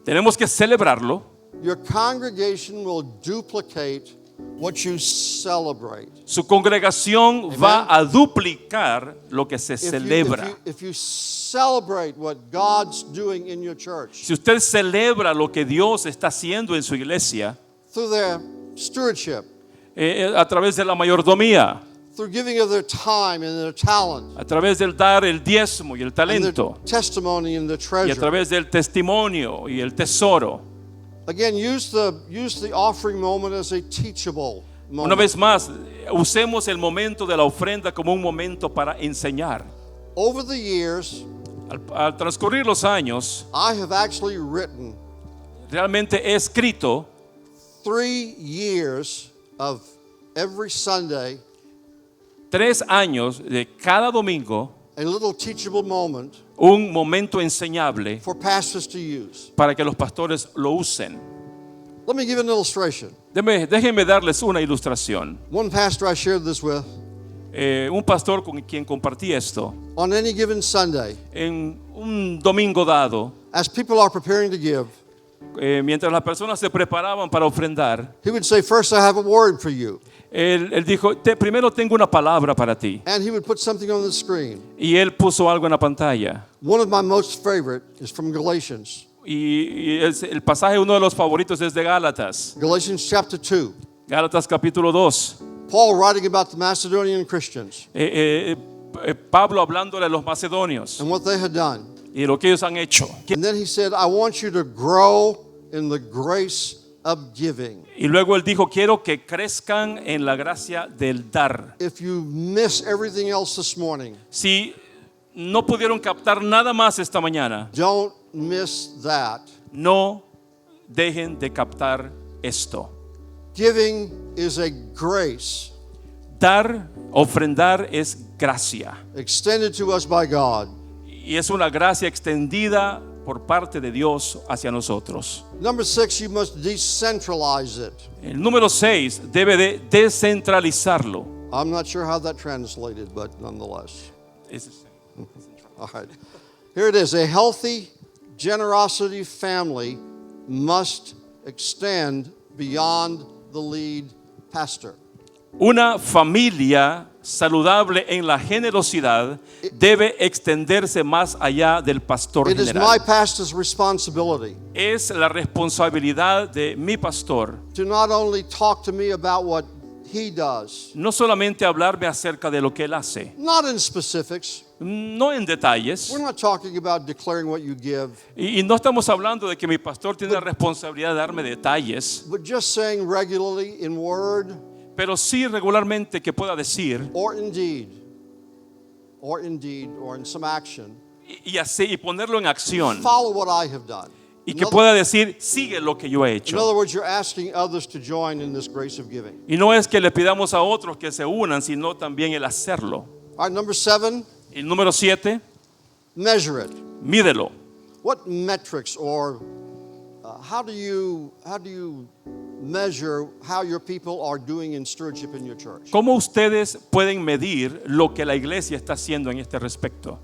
[SPEAKER 1] tenemos que celebrarlo.
[SPEAKER 2] Your congregation will duplicate what you celebrate.
[SPEAKER 1] Su congregación va a duplicar lo que se celebra.
[SPEAKER 2] If you celebrate what God's doing in your church
[SPEAKER 1] Si usted celebra lo que Dios está haciendo en su iglesia,
[SPEAKER 2] through their stewardship,
[SPEAKER 1] a través de la mayordomía,
[SPEAKER 2] through giving of their time and their talent,
[SPEAKER 1] a través del dar el diezmo y el
[SPEAKER 2] and their
[SPEAKER 1] talento,
[SPEAKER 2] testimony and their
[SPEAKER 1] y a
[SPEAKER 2] treasure.
[SPEAKER 1] través del testimonio y el tesoro.
[SPEAKER 2] Again, use the offering moment as a teachable
[SPEAKER 1] Una
[SPEAKER 2] moment.
[SPEAKER 1] vez más, usemos el momento de la ofrenda como un momento para enseñar.
[SPEAKER 2] Over the years,
[SPEAKER 1] Al transcurrir los años,
[SPEAKER 2] I have actually written
[SPEAKER 1] realmente he escrito
[SPEAKER 2] 3 years of every Sunday
[SPEAKER 1] 3 años de cada domingo,
[SPEAKER 2] a little teachable moment
[SPEAKER 1] un momento enseñable
[SPEAKER 2] for pastors to use.
[SPEAKER 1] para que los pastores lo usen.
[SPEAKER 2] Let me give an illustration.
[SPEAKER 1] Déjenme darles una ilustración.
[SPEAKER 2] One pastor I shared this with,
[SPEAKER 1] Un pastor con quien compartí esto,
[SPEAKER 2] on any given Sunday,
[SPEAKER 1] en un domingo dado,
[SPEAKER 2] as people are preparing to give,
[SPEAKER 1] mientras las personas se preparaban para ofrendar,
[SPEAKER 2] he would say, "First, I have a word for you."
[SPEAKER 1] él dijo, primero tengo una palabra para ti.
[SPEAKER 2] And he would put something on the screen.
[SPEAKER 1] Y él puso algo en la pantalla.
[SPEAKER 2] One of my most favorite is from Galatians.
[SPEAKER 1] Y el pasaje, uno de los favoritos, es de Gálatas.
[SPEAKER 2] Galatians chapter 2.
[SPEAKER 1] Gálatas capítulo 2.
[SPEAKER 2] Paul writing about the Macedonian Christians
[SPEAKER 1] Pablo hablándole a los macedonios
[SPEAKER 2] and what they had done.
[SPEAKER 1] y lo que ellos han hecho.
[SPEAKER 2] And then he said, "I want you to grow in the grace of giving."
[SPEAKER 1] Y luego él dijo, quiero que crezcan en la gracia del dar.
[SPEAKER 2] If you miss everything else this morning,
[SPEAKER 1] Si no pudieron captar nada más esta mañana,
[SPEAKER 2] don't miss that.
[SPEAKER 1] no dejen de captar esto.
[SPEAKER 2] Giving is a grace
[SPEAKER 1] Dar, ofrendar es gracia.
[SPEAKER 2] extended to us by God.
[SPEAKER 1] Y es una gracia extendida por parte de Dios hacia nosotros.
[SPEAKER 2] Number 6, you must decentralize it.
[SPEAKER 1] El número 6 debe de descentralizarlo.
[SPEAKER 2] I'm not sure how that translated, but nonetheless. All right. Here it is. A healthy generosity family must extend beyond the lead pastor.
[SPEAKER 1] Una familia saludable en la generosidad debe extenderse más allá del pastor
[SPEAKER 2] It is my
[SPEAKER 1] general.
[SPEAKER 2] pastor's responsibility
[SPEAKER 1] Es la responsabilidad de mi pastor
[SPEAKER 2] to not only talk to me about what he does,
[SPEAKER 1] no solamente hablarme acerca de lo que él hace,
[SPEAKER 2] not in specifics.
[SPEAKER 1] no en detalles,
[SPEAKER 2] We're not talking about declaring what you give,
[SPEAKER 1] y no estamos hablando de que mi pastor tiene la responsabilidad de darme detalles,
[SPEAKER 2] but just saying regularly in word
[SPEAKER 1] pero sí regularmente que pueda decir
[SPEAKER 2] or in deed, or in some action,
[SPEAKER 1] y ponerlo en acción.
[SPEAKER 2] Follow what I have done.
[SPEAKER 1] Y que pueda decir, sigue lo que yo he
[SPEAKER 2] In
[SPEAKER 1] hecho.
[SPEAKER 2] other words, you're asking others to join in this grace of giving.
[SPEAKER 1] Y no es que le pidamos a otros que se unan, sino también el hacerlo.
[SPEAKER 2] All right, number 7,
[SPEAKER 1] El número 7,
[SPEAKER 2] measure it.
[SPEAKER 1] mídelo.
[SPEAKER 2] What metrics or how do you measure how your people are doing in stewardship in your church?
[SPEAKER 1] ¿Cómo ustedes pueden medir lo que la iglesia está haciendo en este respecto?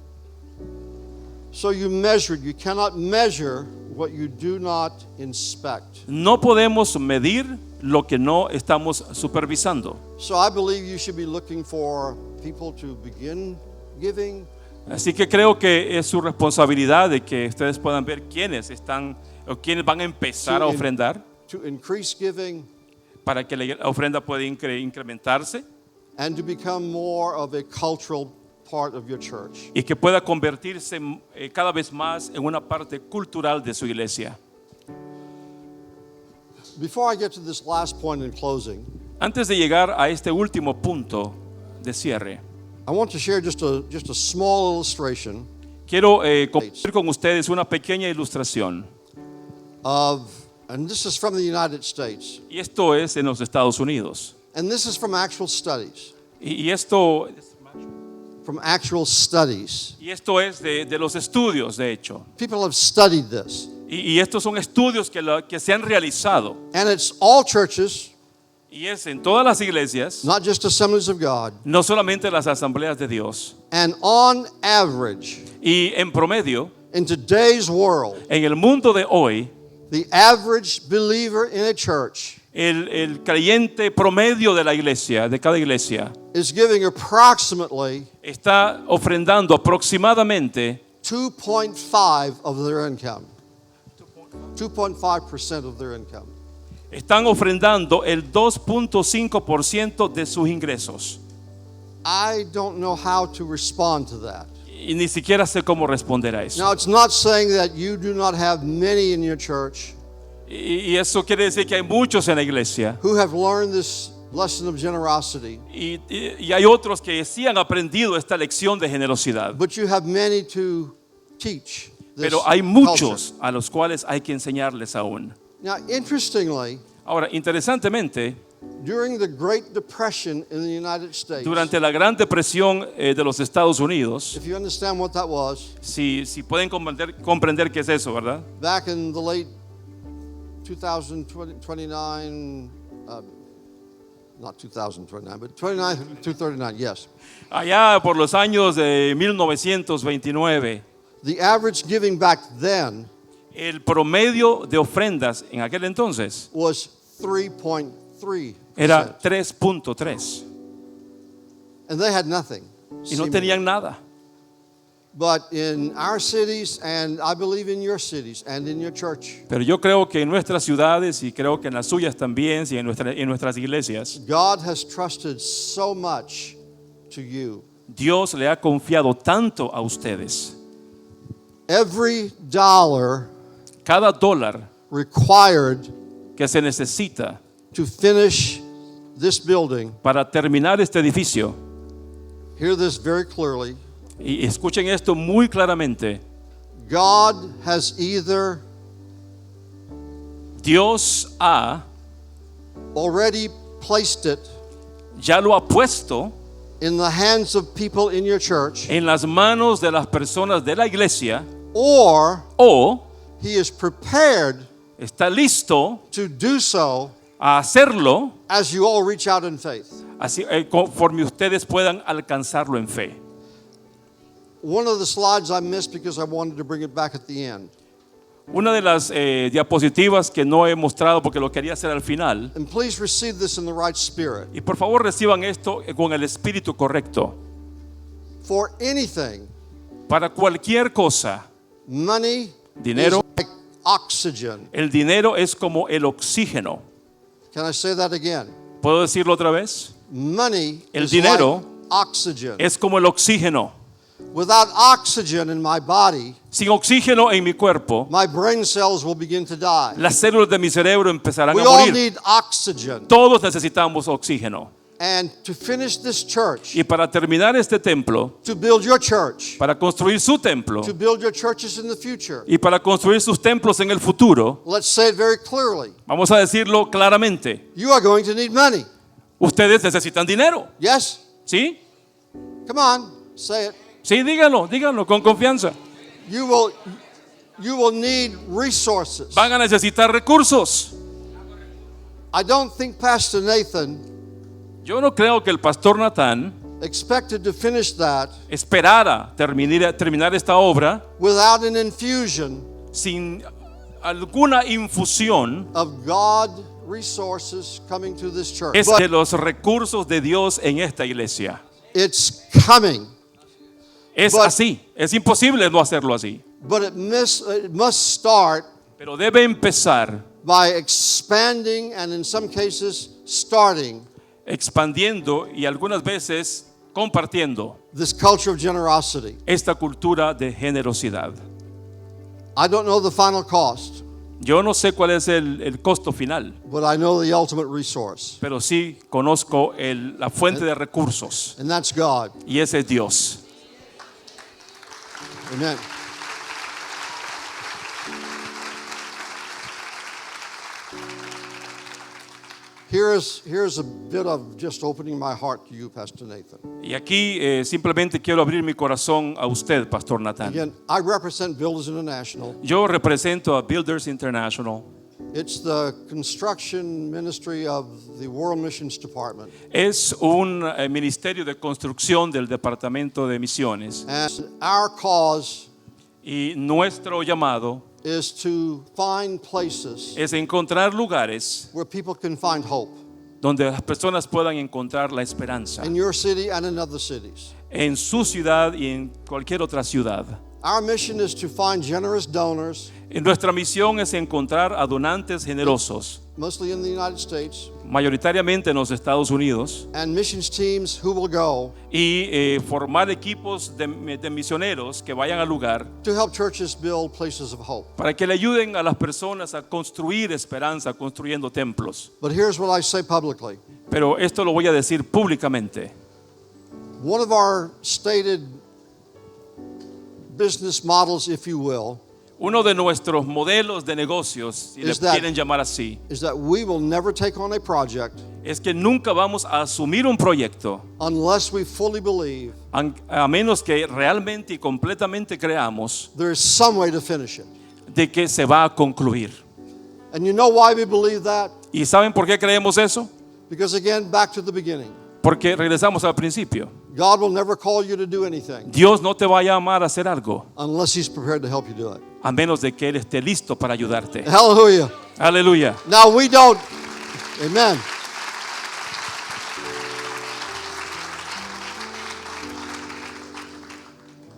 [SPEAKER 2] So you measure it. You cannot measure what you do not inspect.
[SPEAKER 1] No podemos medir lo que no estamos supervisando.
[SPEAKER 2] So I believe you should be looking for people to begin giving.
[SPEAKER 1] Así que creo que es su responsabilidad de que ustedes puedan ver quiénes están o quiénes van a empezar a ofrendar
[SPEAKER 2] To increase giving
[SPEAKER 1] para que la ofrenda pueda incrementarse
[SPEAKER 2] and to become more of a cultural part of your church.
[SPEAKER 1] y que pueda convertirse cada vez más en una parte cultural de su iglesia.
[SPEAKER 2] Before I get to this last point in closing,
[SPEAKER 1] Antes de llegar a este último punto de cierre,
[SPEAKER 2] I want to share just a small illustration
[SPEAKER 1] quiero compartir con ustedes una pequeña ilustración.
[SPEAKER 2] and this is from the United States,
[SPEAKER 1] Y esto es en los Estados Unidos.
[SPEAKER 2] and this is from actual studies,
[SPEAKER 1] Y esto es de los estudios, de hecho.
[SPEAKER 2] People have studied this,
[SPEAKER 1] Y estos son estudios que se han realizado.
[SPEAKER 2] and it's all churches,
[SPEAKER 1] Y es en todas las iglesias,
[SPEAKER 2] not just Assemblies of God,
[SPEAKER 1] no solamente las asambleas de Dios.
[SPEAKER 2] and on average,
[SPEAKER 1] Y en promedio,
[SPEAKER 2] in today's world,
[SPEAKER 1] en el mundo de hoy,
[SPEAKER 2] the average believer in a church
[SPEAKER 1] el creyente promedio de la iglesia, de cada iglesia,
[SPEAKER 2] is giving approximately
[SPEAKER 1] está ofrendando aproximadamente
[SPEAKER 2] 2.5 of their income. 2.5% of their income.
[SPEAKER 1] están ofrendando el 2.5% de sus ingresos.
[SPEAKER 2] I don't know how to respond to that.
[SPEAKER 1] Y ni siquiera sé cómo responder a eso.
[SPEAKER 2] Now, it's not saying that you do not have many in your church
[SPEAKER 1] Y eso quiere decir que hay muchos en la iglesia.
[SPEAKER 2] who have learned this lesson of generosity,
[SPEAKER 1] Y hay otros que sí han aprendido esta lección de generosidad.
[SPEAKER 2] but you have many to teach this
[SPEAKER 1] Pero hay
[SPEAKER 2] culture.
[SPEAKER 1] muchos a los cuales hay que enseñarles aún.
[SPEAKER 2] Now, interestingly,
[SPEAKER 1] Ahora, interesantemente,
[SPEAKER 2] during the Great Depression in the United States,
[SPEAKER 1] durante la Gran Depresión de los Estados Unidos,
[SPEAKER 2] if you understand what that was,
[SPEAKER 1] si pueden comprender qué es eso, ¿verdad?
[SPEAKER 2] back in the late 2029, not 2029, but 29 to 39, yes.
[SPEAKER 1] Allá por los años de 1929,
[SPEAKER 2] The average giving back then
[SPEAKER 1] el promedio de ofrendas en aquel entonces
[SPEAKER 2] was 3.3%.
[SPEAKER 1] era 3.3
[SPEAKER 2] And they had nothing.
[SPEAKER 1] y no tenían nada.
[SPEAKER 2] But in our cities, and I believe in your cities and in your church,
[SPEAKER 1] Pero yo creo que en nuestras ciudades y creo que en las suyas también, y en nuestras iglesias,
[SPEAKER 2] God has trusted so much to you.
[SPEAKER 1] Dios le ha confiado tanto a ustedes.
[SPEAKER 2] Every dollar
[SPEAKER 1] Cada dólar
[SPEAKER 2] required
[SPEAKER 1] que se necesita
[SPEAKER 2] to finish this building,
[SPEAKER 1] para terminar este edificio,
[SPEAKER 2] hear this very clearly,
[SPEAKER 1] y escuchen esto muy claramente,
[SPEAKER 2] God has either
[SPEAKER 1] Dios
[SPEAKER 2] already placed it
[SPEAKER 1] ya lo ha puesto
[SPEAKER 2] in the hands of people in your church,
[SPEAKER 1] en las manos de las personas de la iglesia,
[SPEAKER 2] or
[SPEAKER 1] o
[SPEAKER 2] He is prepared
[SPEAKER 1] está listo
[SPEAKER 2] to do so
[SPEAKER 1] a hacerlo
[SPEAKER 2] as you all reach out in faith.
[SPEAKER 1] así, conforme ustedes puedan alcanzarlo en fe.
[SPEAKER 2] One of the slides I missed because I wanted to bring it back at the end.
[SPEAKER 1] Una de las diapositivas que no he mostrado porque lo quería hacer al final,
[SPEAKER 2] And please receive this in the right spirit.
[SPEAKER 1] y por favor reciban esto con el espíritu correcto.
[SPEAKER 2] For anything,
[SPEAKER 1] Para cualquier cosa,
[SPEAKER 2] money
[SPEAKER 1] dinero,
[SPEAKER 2] is like oxygen.
[SPEAKER 1] el dinero es como el oxígeno.
[SPEAKER 2] Can I say that again?
[SPEAKER 1] ¿Puedo decirlo otra vez?
[SPEAKER 2] Money
[SPEAKER 1] El
[SPEAKER 2] is
[SPEAKER 1] dinero
[SPEAKER 2] like oxygen.
[SPEAKER 1] Es como el oxígeno.
[SPEAKER 2] Without oxygen in my body,
[SPEAKER 1] Sin oxígeno en mi cuerpo,
[SPEAKER 2] my brain cells will begin to die.
[SPEAKER 1] las células de mi cerebro empezarán
[SPEAKER 2] We
[SPEAKER 1] a
[SPEAKER 2] all
[SPEAKER 1] morir.
[SPEAKER 2] need oxygen.
[SPEAKER 1] Todos necesitamos oxígeno.
[SPEAKER 2] And to finish this church,
[SPEAKER 1] Y para terminar este templo,
[SPEAKER 2] to build your church,
[SPEAKER 1] para construir su templo
[SPEAKER 2] to build your churches in the future,
[SPEAKER 1] y para construir sus templos en el futuro,
[SPEAKER 2] let's say it very clearly.
[SPEAKER 1] vamos a decirlo claramente,
[SPEAKER 2] You are going to need money.
[SPEAKER 1] ustedes necesitan dinero,
[SPEAKER 2] Yes?
[SPEAKER 1] ¿sí?
[SPEAKER 2] Come on, say it.
[SPEAKER 1] Sí, díganlo con confianza.
[SPEAKER 2] You will need resources.
[SPEAKER 1] Van a necesitar recursos.
[SPEAKER 2] I don't think Pastor Nathan
[SPEAKER 1] Yo no creo que el pastor Natán
[SPEAKER 2] expected to finish that
[SPEAKER 1] esperara terminar esta obra
[SPEAKER 2] without an infusion
[SPEAKER 1] sin alguna infusión
[SPEAKER 2] of God resources coming to this church.
[SPEAKER 1] de
[SPEAKER 2] But
[SPEAKER 1] los recursos de Dios en esta iglesia.
[SPEAKER 2] it's coming.
[SPEAKER 1] Es
[SPEAKER 2] But-
[SPEAKER 1] así, es imposible no hacerlo así.
[SPEAKER 2] But it must start
[SPEAKER 1] Pero debe empezar
[SPEAKER 2] by expanding and in some cases starting
[SPEAKER 1] expandiendo y algunas veces compartiendo
[SPEAKER 2] this culture of generosity.
[SPEAKER 1] esta cultura de generosidad.
[SPEAKER 2] I don't know the final cost,
[SPEAKER 1] Yo no sé cuál es el costo final,
[SPEAKER 2] but I know the ultimate resource,
[SPEAKER 1] pero sí conozco la fuente de recursos
[SPEAKER 2] and that's God.
[SPEAKER 1] y ese es Dios.
[SPEAKER 2] Amen. Here's a bit of just opening my heart to you, Pastor Nathan.
[SPEAKER 1] Y aquí simplemente quiero abrir mi corazón a usted, Pastor Natán.
[SPEAKER 2] Again, I represent Builders International.
[SPEAKER 1] Yo represento a Builders International.
[SPEAKER 2] It's the construction ministry of the World Missions Department.
[SPEAKER 1] Es un ministerio de construcción del Departamento de Misiones.
[SPEAKER 2] And our cause
[SPEAKER 1] Y nuestro llamado
[SPEAKER 2] is to find places
[SPEAKER 1] es encontrar lugares
[SPEAKER 2] where people can find hope
[SPEAKER 1] donde las personas puedan encontrar la esperanza
[SPEAKER 2] in your city and in other cities.
[SPEAKER 1] en su ciudad y en cualquier otra ciudad.
[SPEAKER 2] Our mission is to find generous donors,
[SPEAKER 1] Nuestra misión es encontrar a donantes generosos,
[SPEAKER 2] mostly in the United States,
[SPEAKER 1] mayoritariamente en los Estados Unidos,
[SPEAKER 2] and missions teams who will go
[SPEAKER 1] y formar equipos de misioneros que vayan al lugar
[SPEAKER 2] to help churches build places of hope.
[SPEAKER 1] para que le ayuden a las personas a construir esperanza, construyendo templos.
[SPEAKER 2] But here's what I say publicly.
[SPEAKER 1] Pero esto lo voy a decir públicamente.
[SPEAKER 2] One of our stated business models, if you will,
[SPEAKER 1] Uno de nuestros modelos de negocios, si le
[SPEAKER 2] Is that-
[SPEAKER 1] quieren llamar así,
[SPEAKER 2] is that we will never take on a project
[SPEAKER 1] es que nunca vamos a asumir un proyecto
[SPEAKER 2] unless we fully believe
[SPEAKER 1] a menos que realmente y completamente creamos
[SPEAKER 2] there is some way to finish it.
[SPEAKER 1] de que se va a concluir.
[SPEAKER 2] And you know why we believe that?
[SPEAKER 1] ¿Y saben por qué creemos eso?
[SPEAKER 2] Because again, back to the beginning.
[SPEAKER 1] Porque regresamos al principio.
[SPEAKER 2] God will never call you to do anything
[SPEAKER 1] Dios no te va a llamar a hacer algo
[SPEAKER 2] unless He's prepared to help you do it.
[SPEAKER 1] a menos de que Él esté listo para ayudarte.
[SPEAKER 2] Hallelujah.
[SPEAKER 1] Aleluya.
[SPEAKER 2] Now we don't, amen.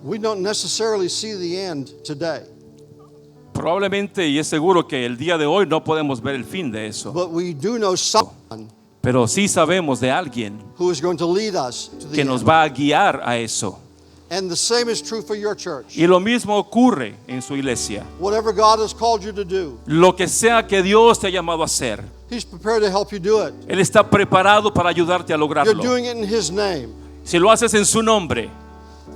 [SPEAKER 2] We don't necessarily see the end today,
[SPEAKER 1] Probablemente y es seguro que el día de hoy no podemos ver el fin de eso.
[SPEAKER 2] but we do know someone
[SPEAKER 1] Pero sí sabemos de alguien
[SPEAKER 2] who is going to lead us to the
[SPEAKER 1] que nos
[SPEAKER 2] end.
[SPEAKER 1] va a guiar a eso.
[SPEAKER 2] And the same is true for your church.
[SPEAKER 1] Y lo mismo ocurre en su iglesia.
[SPEAKER 2] Whatever God has called you to do,
[SPEAKER 1] Lo que sea que Dios te ha llamado a hacer,
[SPEAKER 2] He's prepared to help you do it.
[SPEAKER 1] Él está preparado para ayudarte a
[SPEAKER 2] You're
[SPEAKER 1] lograrlo.
[SPEAKER 2] doing it in His name.
[SPEAKER 1] Si lo haces en su nombre,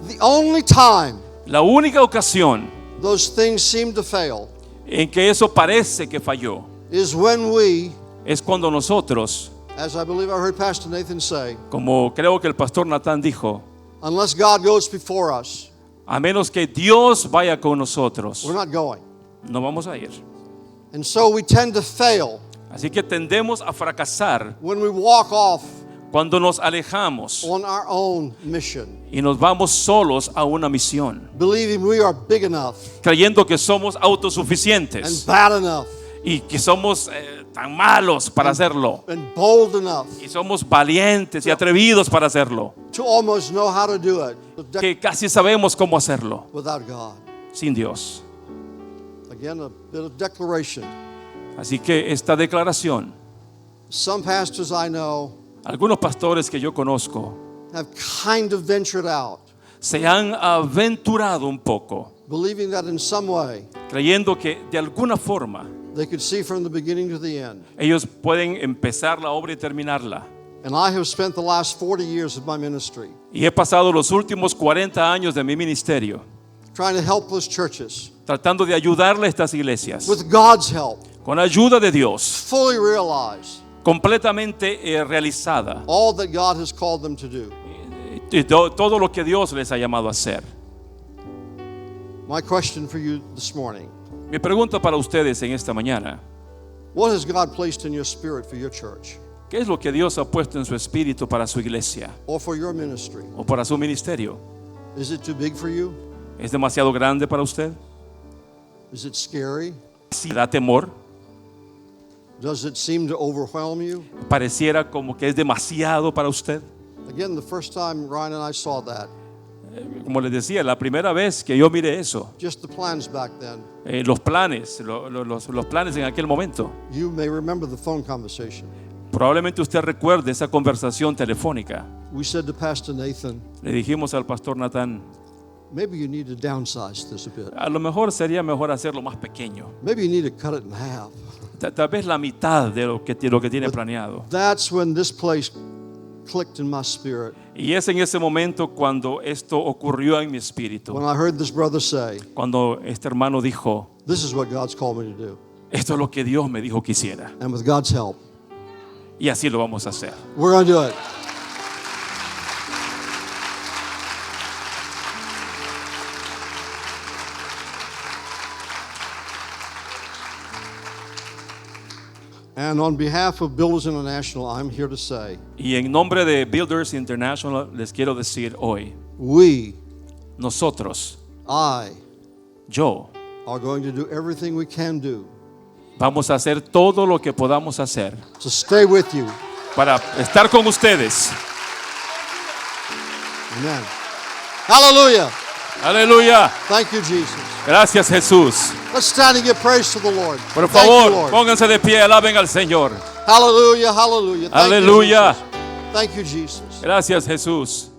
[SPEAKER 2] The only time
[SPEAKER 1] la única ocasión
[SPEAKER 2] those things seem to fail
[SPEAKER 1] en que eso parece que falló
[SPEAKER 2] is when we,
[SPEAKER 1] es cuando nosotros,
[SPEAKER 2] as I believe I heard Pastor Nathan say,
[SPEAKER 1] como creo que el pastor Natán dijo,
[SPEAKER 2] unless God goes before us,
[SPEAKER 1] a menos que Dios vaya con nosotros,
[SPEAKER 2] we're not going.
[SPEAKER 1] no vamos a ir.
[SPEAKER 2] And so we tend to fail
[SPEAKER 1] Así que tendemos a fracasar
[SPEAKER 2] when we walk off
[SPEAKER 1] cuando nos alejamos
[SPEAKER 2] on our own mission,
[SPEAKER 1] y nos vamos solos a una misión,
[SPEAKER 2] believing we are big enough
[SPEAKER 1] creyendo que somos
[SPEAKER 2] and
[SPEAKER 1] autosuficientes
[SPEAKER 2] bad enough
[SPEAKER 1] y que somos tan malos para hacerlo
[SPEAKER 2] and bold enough
[SPEAKER 1] y somos valientes y atrevidos para hacerlo,
[SPEAKER 2] to almost know how to do it
[SPEAKER 1] que casi sabemos cómo hacerlo
[SPEAKER 2] without God.
[SPEAKER 1] sin Dios.
[SPEAKER 2] Again, a bit of declaration.
[SPEAKER 1] Así que esta declaración,
[SPEAKER 2] Some pastors I know
[SPEAKER 1] algunos pastores que yo conozco
[SPEAKER 2] have kind of ventured out,
[SPEAKER 1] se han aventurado un poco,
[SPEAKER 2] believing that in some way
[SPEAKER 1] creyendo que de alguna forma
[SPEAKER 2] they could see from the beginning to the end.
[SPEAKER 1] ellos pueden empezar la obra y terminarla.
[SPEAKER 2] And I have spent the last 40 years of my ministry
[SPEAKER 1] Y he pasado los últimos 40 años de mi ministerio
[SPEAKER 2] trying to help those churches
[SPEAKER 1] tratando de ayudarle a estas iglesias
[SPEAKER 2] with God's help
[SPEAKER 1] con ayuda de Dios,
[SPEAKER 2] fully realize
[SPEAKER 1] completamente realizada,
[SPEAKER 2] all that God has called them to do.
[SPEAKER 1] y todo lo que Dios les ha llamado a hacer.
[SPEAKER 2] My question for you this morning,
[SPEAKER 1] Mi pregunta para ustedes en esta mañana:
[SPEAKER 2] what has God placed in your spirit for your church
[SPEAKER 1] ¿qué es lo que Dios ha puesto en su espíritu para su iglesia
[SPEAKER 2] or for your ministry?
[SPEAKER 1] o para su ministerio?
[SPEAKER 2] Is it too big for you?
[SPEAKER 1] ¿Es demasiado grande para usted?
[SPEAKER 2] Is it scary?
[SPEAKER 1] ¿Le da temor?
[SPEAKER 2] Does it seem to overwhelm you?
[SPEAKER 1] ¿Pareciera como que es demasiado para usted?
[SPEAKER 2] Again, the first time Ryan and I saw that,
[SPEAKER 1] Como les decía, la primera vez que yo miré eso,
[SPEAKER 2] just the plans back then,
[SPEAKER 1] los planes, los planes en aquel momento,
[SPEAKER 2] you may remember the phone conversation.
[SPEAKER 1] probablemente usted recuerde esa conversación telefónica.
[SPEAKER 2] We said to Pastor Nathan,
[SPEAKER 1] Le dijimos al pastor Natán,
[SPEAKER 2] maybe you need to downsize this a bit.
[SPEAKER 1] a lo mejor sería mejor hacerlo más pequeño,
[SPEAKER 2] Maybe you need to cut it in half.
[SPEAKER 1] tal vez la mitad de lo que tiene planeado.
[SPEAKER 2] That's when this place clicked in my spirit.
[SPEAKER 1] Y es en ese momento cuando esto ocurrió en mi espíritu,
[SPEAKER 2] When I heard this brother say,
[SPEAKER 1] cuando este hermano dijo,
[SPEAKER 2] this is what God's called me to do.
[SPEAKER 1] esto es lo que Dios me dijo que hiciera,
[SPEAKER 2] And with God's help,
[SPEAKER 1] y así lo vamos a hacer.
[SPEAKER 2] we're going to do it. And on behalf of Builders International, I'm here to say,
[SPEAKER 1] Y en nombre de Builders International les quiero decir hoy,
[SPEAKER 2] we,
[SPEAKER 1] nosotros,
[SPEAKER 2] yo, are going to do everything we can do
[SPEAKER 1] vamos a hacer todo lo que podamos hacer
[SPEAKER 2] to stay with you.
[SPEAKER 1] para estar con ustedes.
[SPEAKER 2] Amen. Hallelujah.
[SPEAKER 1] Aleluya.
[SPEAKER 2] Thank you, Jesus.
[SPEAKER 1] Gracias, Jesús.
[SPEAKER 2] Let's stand and give praise to the Lord.
[SPEAKER 1] Por
[SPEAKER 2] Thank you,
[SPEAKER 1] favor,
[SPEAKER 2] Lord.
[SPEAKER 1] pónganse de pie, alaben al Señor.
[SPEAKER 2] Hallelujah, hallelujah. Thank you,
[SPEAKER 1] Aleluya.
[SPEAKER 2] Jesus. Thank you, Jesus.
[SPEAKER 1] Gracias, Jesús.